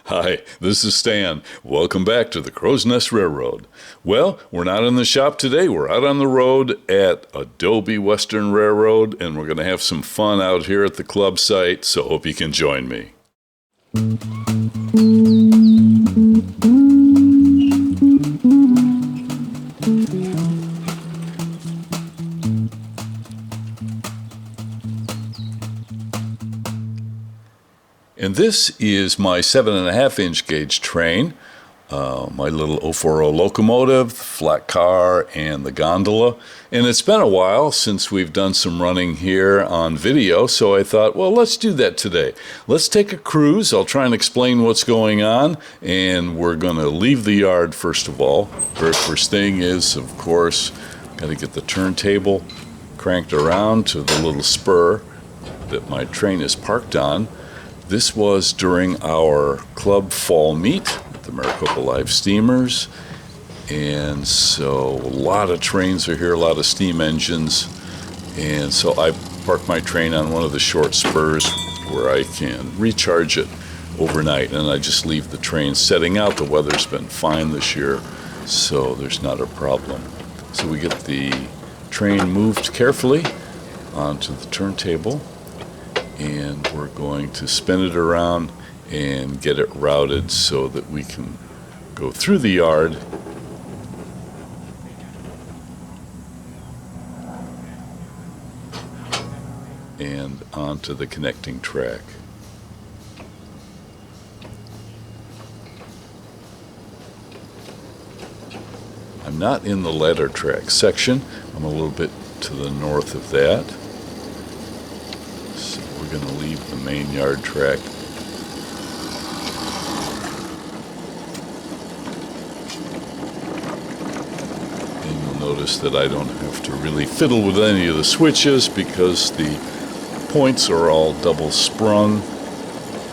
Hi, this is Stan. Welcome back to the Crow's Nest Railroad. Well, we're not in the shop today. We're out on the road at Adobe Western Railroad, and we're going to have some fun out here at the club site, so hope you can join me. And this is my 7.5-inch gauge train, my little 040 locomotive, flat car, and the gondola. And it's been a while since we've done some running here on video, so I thought, well, let's do that today. Let's take a cruise. I'll try and explain what's going on, and we're going to leave the yard first of all. Very first thing is, of course, got to get the turntable cranked around to the little spur that my train is parked on. This was during our club fall meet at the Maricopa Live Steamers, and so a lot of trains are here, a lot of steam engines, and so I parked my train on one of the short spurs where I can recharge it overnight, and I just leave the train setting out. The weather's been fine this year, so there's not a problem. So we get the train moved carefully onto the turntable, and we're going to spin it around and get it routed so that we can go through the yard and onto the connecting track. I'm not in the ladder track section. I'm a little bit to the north of that. So we're going to leave the main yard track. And you'll notice that I don't have to really fiddle with any of the switches because the points are all double sprung.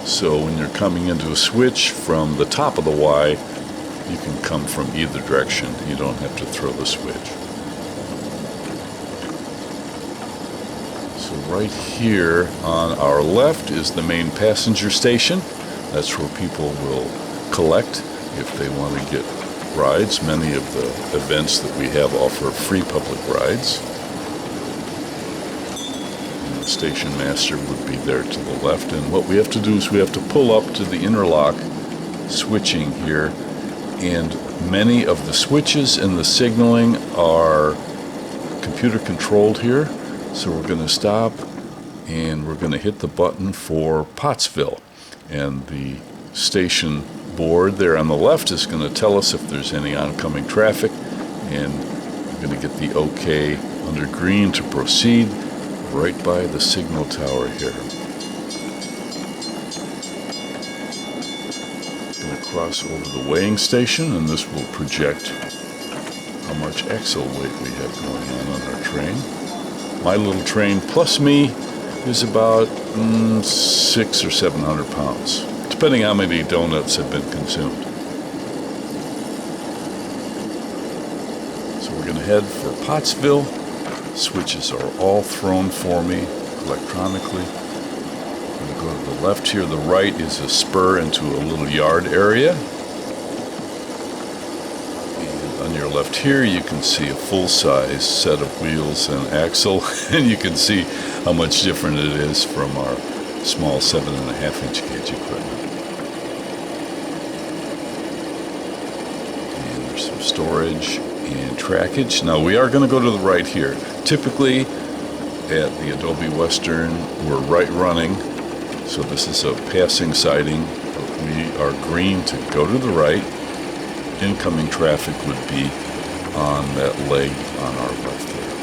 So when you're coming into a switch from the top of the Y, you can come from either direction. You don't have to throw the switch. So right here on our left is the main passenger station. That's where people will collect if they want to get rides. Many of the events that we have offer free public rides. And the station master would be there to the left. And what we have to do is we have to pull up to the interlock switching here. And many of the switches and the signaling are computer controlled here. So we're going to stop and we're going to hit the button for Pottsville. And the station board there on the left is going to tell us if there's any oncoming traffic. And we're going to get the OK under green to proceed right by the signal tower here. Going to cross over the weighing station, and this will project how much axle weight we have going on our train. My little train plus me is about 600 or 700 pounds, depending how many donuts have been consumed. So we're going to head for Pottsville. Switches are all thrown for me electronically. I'm going to go to the left here. The right is a spur into a little yard area. On your left here, you can see a full-size set of wheels and axle, and you can see how much different it is from our small 7.5-inch gauge equipment. And there's some storage and trackage. Now, we are going to go to the right here. Typically, at the Adobe Western, we're right running, so this is a passing siding, but we are green to go to the right. Incoming traffic would be on that leg on our left there.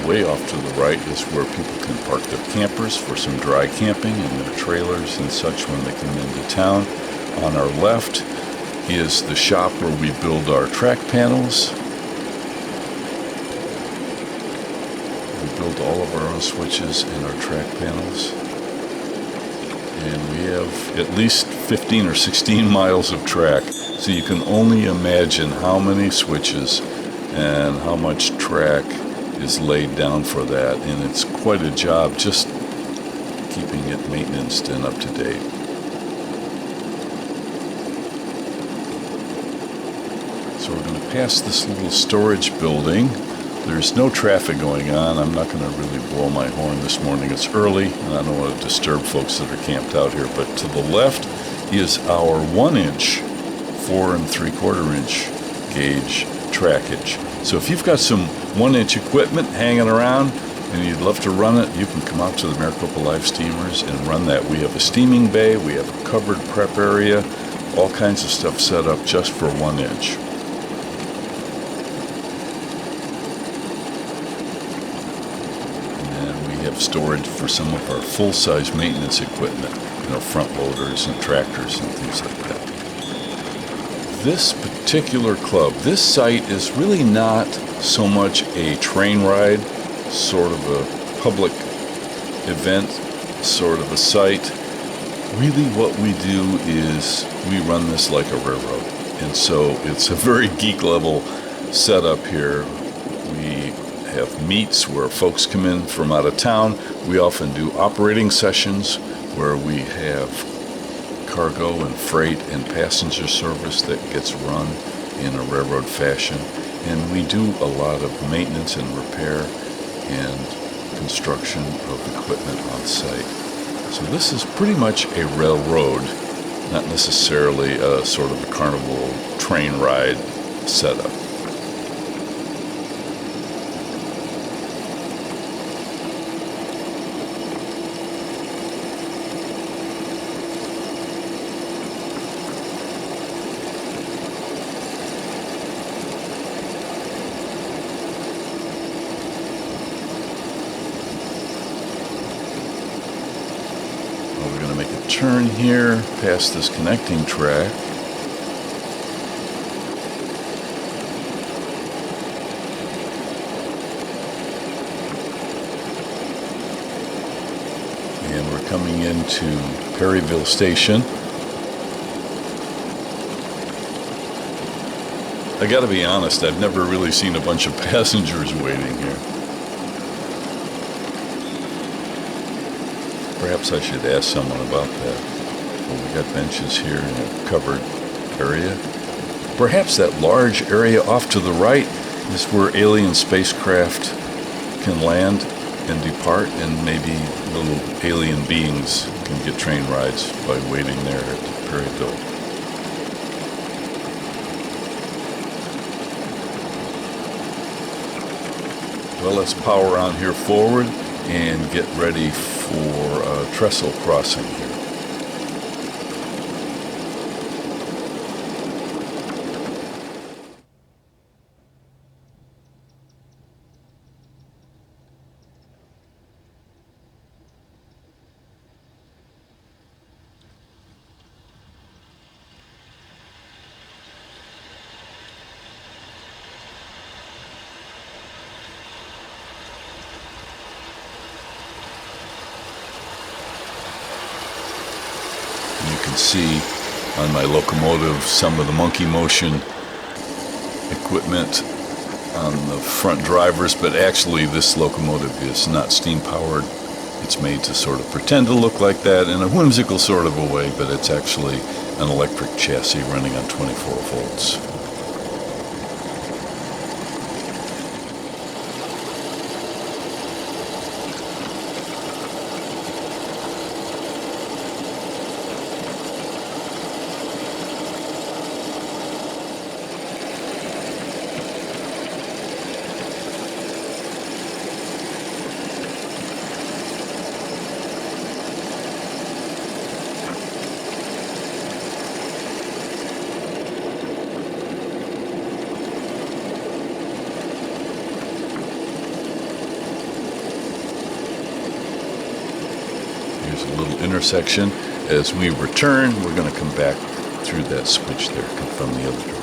Way off to the right is where people can park their campers for some dry camping and their trailers and such when they come into town. On our left is the shop where we build our track panels. We build all of our own switches and our track panels. And we have at least 15 or 16 miles of track, so you can only imagine how many switches and how much track is laid down for that, and it's quite a job just keeping it maintained and up to date. So we're going to pass this little storage building. There's no traffic going on. I'm not going to really blow my horn this morning. It's early, and I don't want to disturb folks that are camped out here. But to the left is our 1-inch, 4 3/4-inch gauge trackage. So if you've got some 1-inch equipment hanging around and you'd love to run it, you can come out to the Maricopa Live Steamers and run that. We have a steaming bay, we have a covered prep area, all kinds of stuff set up just for 1-inch. Storage for some of our full-size maintenance equipment, front loaders and tractors and things like that. This particular club, this site is really not so much a train ride, sort of a public event, sort of a site. Really what we do is we run this like a railroad. And so it's a very geek level setup here. We have meets where folks come in from out of town. We often do operating sessions where we have cargo and freight and passenger service that gets run in a railroad fashion. And we do a lot of maintenance and repair and construction of equipment on site. So this is pretty much a railroad, not necessarily a sort of a carnival train ride setup. Turn here past this connecting track. And we're coming into Perryville Station. I gotta be honest, I've never really seen a bunch of passengers waiting here. Perhaps I should ask someone about that. Well, we got benches here in a covered area. Perhaps that large area off to the right is where alien spacecraft can land and depart, and maybe little alien beings can get train rides by waiting there at Perryville. Well, let's power on here forward and get ready for a trestle crossing here. See on my locomotive some of the monkey motion equipment on the front drivers, but actually this locomotive is not steam powered. It's made to sort of pretend to look like that in a whimsical sort of a way, but it's actually an electric chassis running on 24 volts. Intersection. As we return, we're going to come back through that switch there, come from the other direction.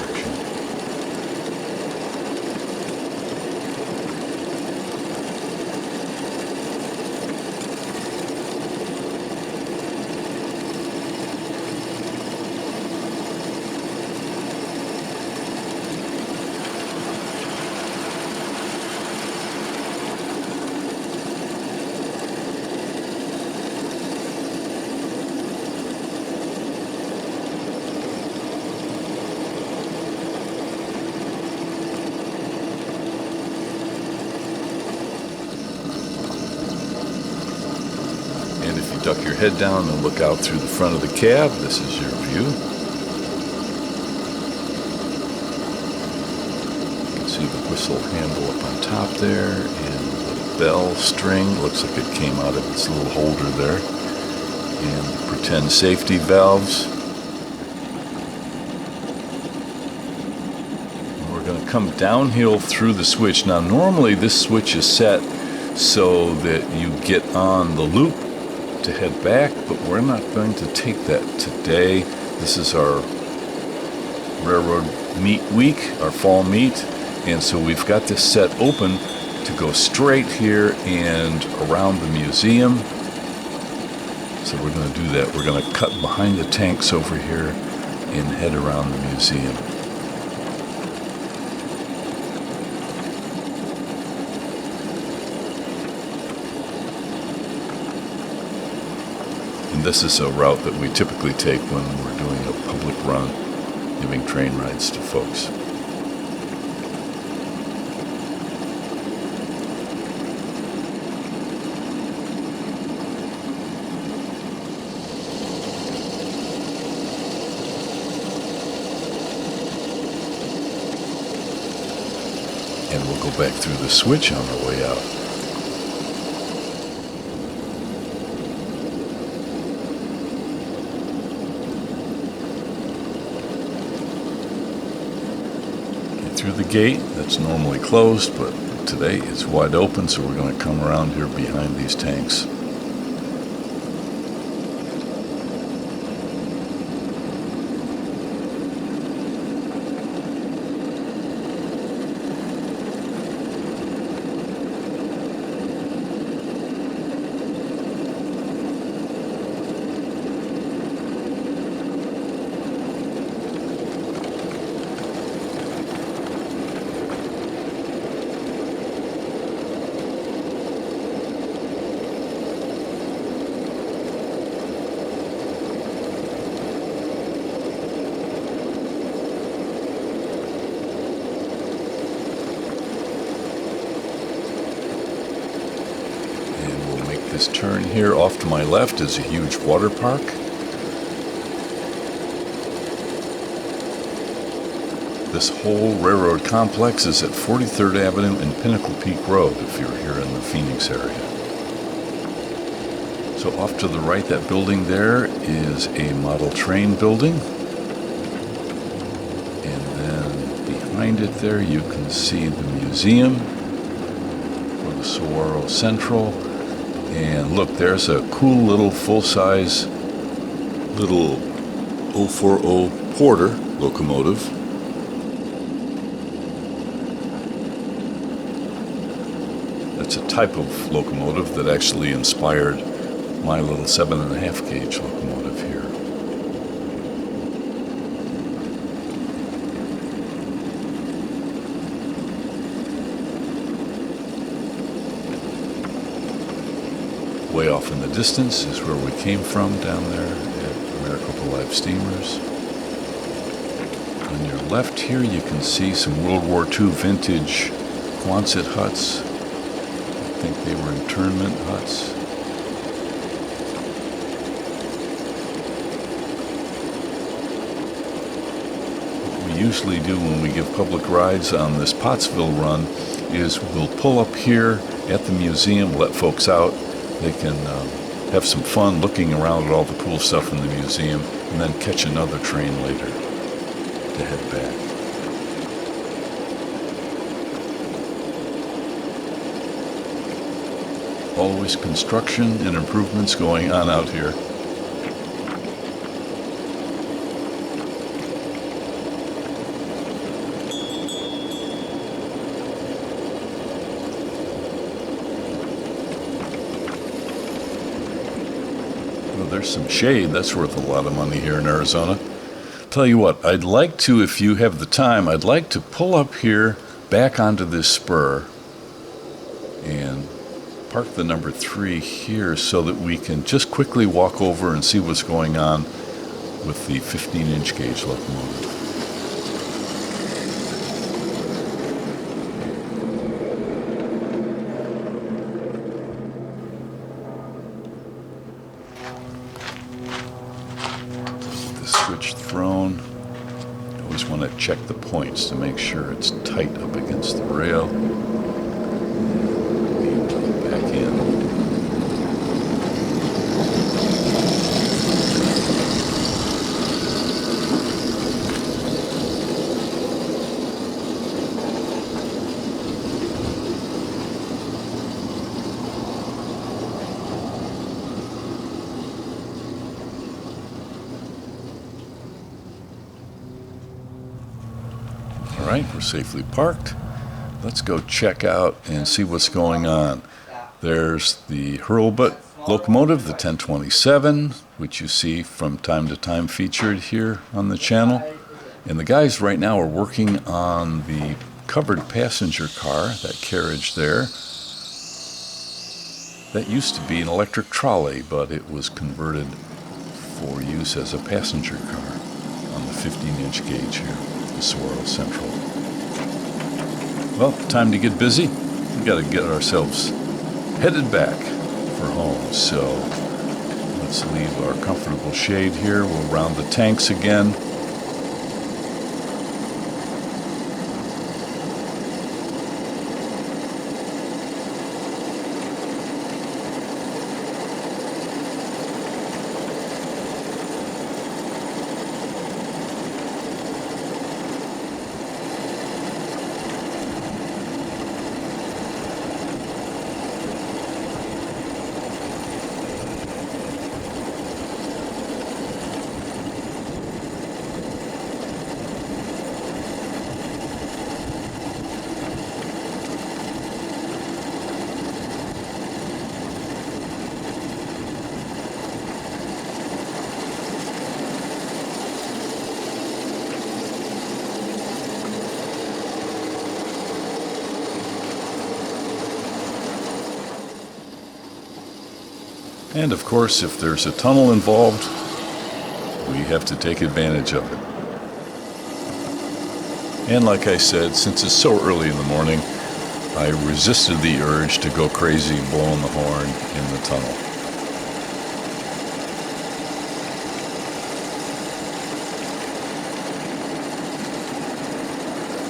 head down and look out through the front of the cab. This is your view. You can see the whistle handle up on top there, and the bell string looks like it came out of its little holder there, and the pretend safety valves. And we're going to come downhill through the switch. Now normally this switch is set so that you get on the loop to head back, but we're not going to take that today. This is our railroad meet week, our fall meet, and so we've got this set open to go straight here and around the museum. So we're going to do that. We're going to cut behind the tanks over here and head around the museum. And this is a route that we typically take when we're doing a public run, giving train rides to folks. And we'll go back through the switch on our way out. Through the gate that's normally closed, but today it's wide open, so we're going to come around here behind these tanks. This turn here off to my left is a huge water park. This whole railroad complex is at 43rd Avenue and Pinnacle Peak Road if you're here in the Phoenix area. So off to the right, that building there is a model train building. And then behind it there you can see the museum for the Saguaro Central. And look, there's a cool little full-size little 040 Porter locomotive. That's a type of locomotive that actually inspired my little 7.5 gauge locomotive here. Way off in the distance is where we came from down there at Maricopa Live Steamers. On your left here you can see some World War II vintage Quonset huts. I think they were internment huts. What we usually do when we give public rides on this Pottsville run is we'll pull up here at the museum, let folks out. They can have some fun looking around at all the cool stuff in the museum, and then catch another train later to head back. Always construction and improvements going on out here. There's some shade. That's worth a lot of money here in Arizona. Tell you what, I'd like to, if you have the time, I'd like to pull up here back onto this spur and park the number 3 here so that we can just quickly walk over and see what's going on with the 15-inch gauge locomotive. switch thrown. I always want to check the points to make sure it's tight up against the rail. Back in. All right, we're safely parked. Let's go check out and see what's going on. There's the Hurlbut locomotive, the 1027, which you see from time to time featured here on the channel. And the guys right now are working on the covered passenger car, that carriage there. That used to be an electric trolley, but it was converted for use as a passenger car on the 15-inch gauge here, the Saguaro Central. Well, time to get busy. We got to get ourselves headed back for home. So let's leave our comfortable shade here. We'll round the tanks again. And of course, if there's a tunnel involved, we have to take advantage of it. And like I said, since it's so early in the morning, I resisted the urge to go crazy blowing the horn in the tunnel.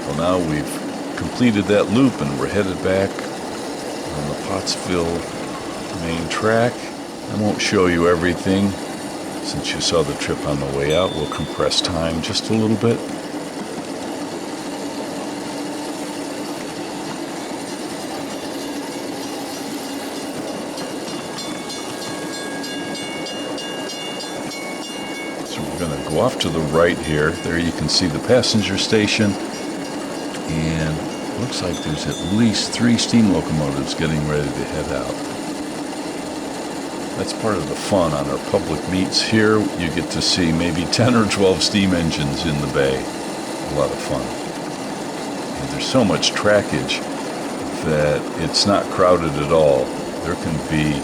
Well, now we've completed that loop and we're headed back on the Pottsville main track. I won't show you everything. Since you saw the trip on the way out, we'll compress time just a little bit. So we're going to go off to the right here. There you can see the passenger station. And it looks like there's at least 3 steam locomotives getting ready to head out. That's part of the fun on our public meets here. You get to see maybe 10 or 12 steam engines in the bay. A lot of fun. And there's so much trackage that it's not crowded at all. There can be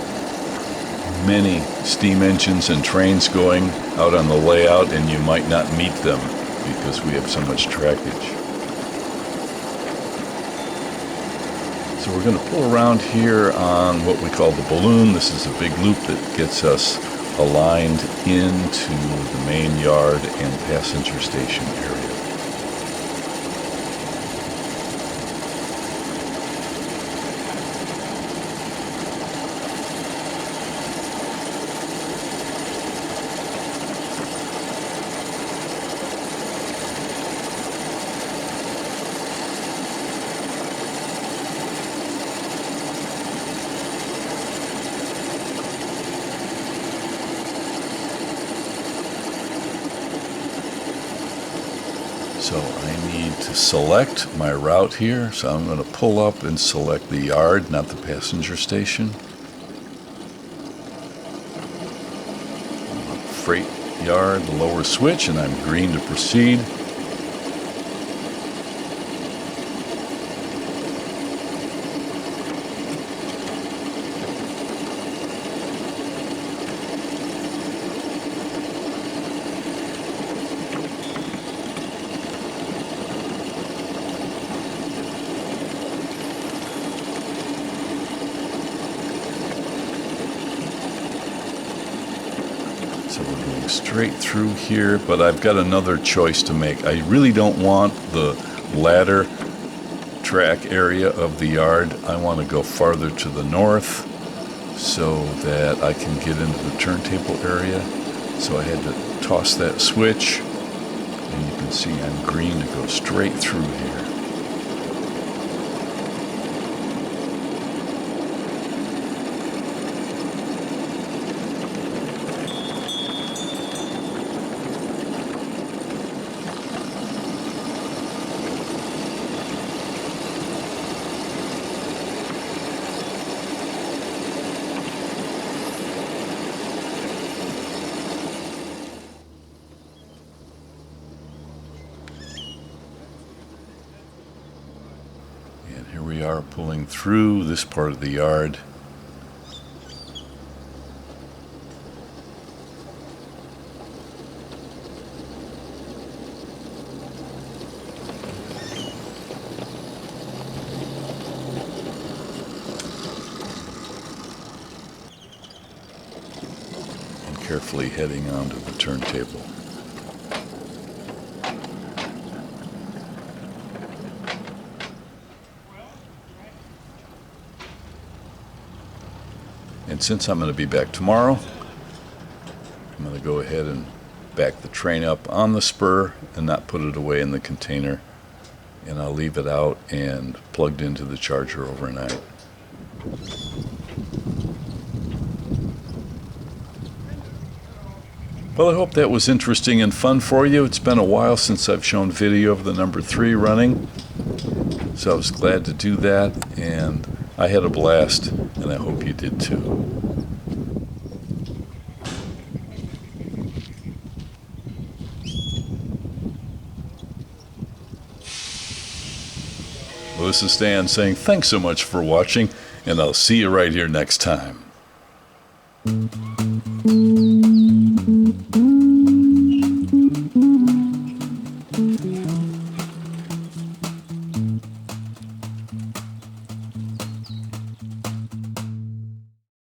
many steam engines and trains going out on the layout, and you might not meet them because we have so much trackage. So we're going to pull around here on what we call the balloon. This is a big loop that gets us aligned into the main yard and passenger station area. So I need to select my route here. So I'm going to pull up and select the yard, not the passenger station. Freight yard, the lower switch, and I'm green to proceed. So we're going straight through here, but I've got another choice to make. I really don't want the ladder track area of the yard. I want to go farther to the north so that I can get into the turntable area. So I had to toss that switch, and you can see I'm green to go straight through here. Here we are pulling through this part of the yard. And carefully heading onto the turntable. And since I'm going to be back tomorrow, I'm going to go ahead and back the train up on the spur and not put it away in the container. And I'll leave it out and plugged into the charger overnight. Well, I hope that was interesting and fun for you. It's been a while since I've shown video of the number 3 running, so I was glad to do that, and I had a blast, and I hope you did too. Well, this is Stan saying thanks so much for watching, and I'll see you right here next time.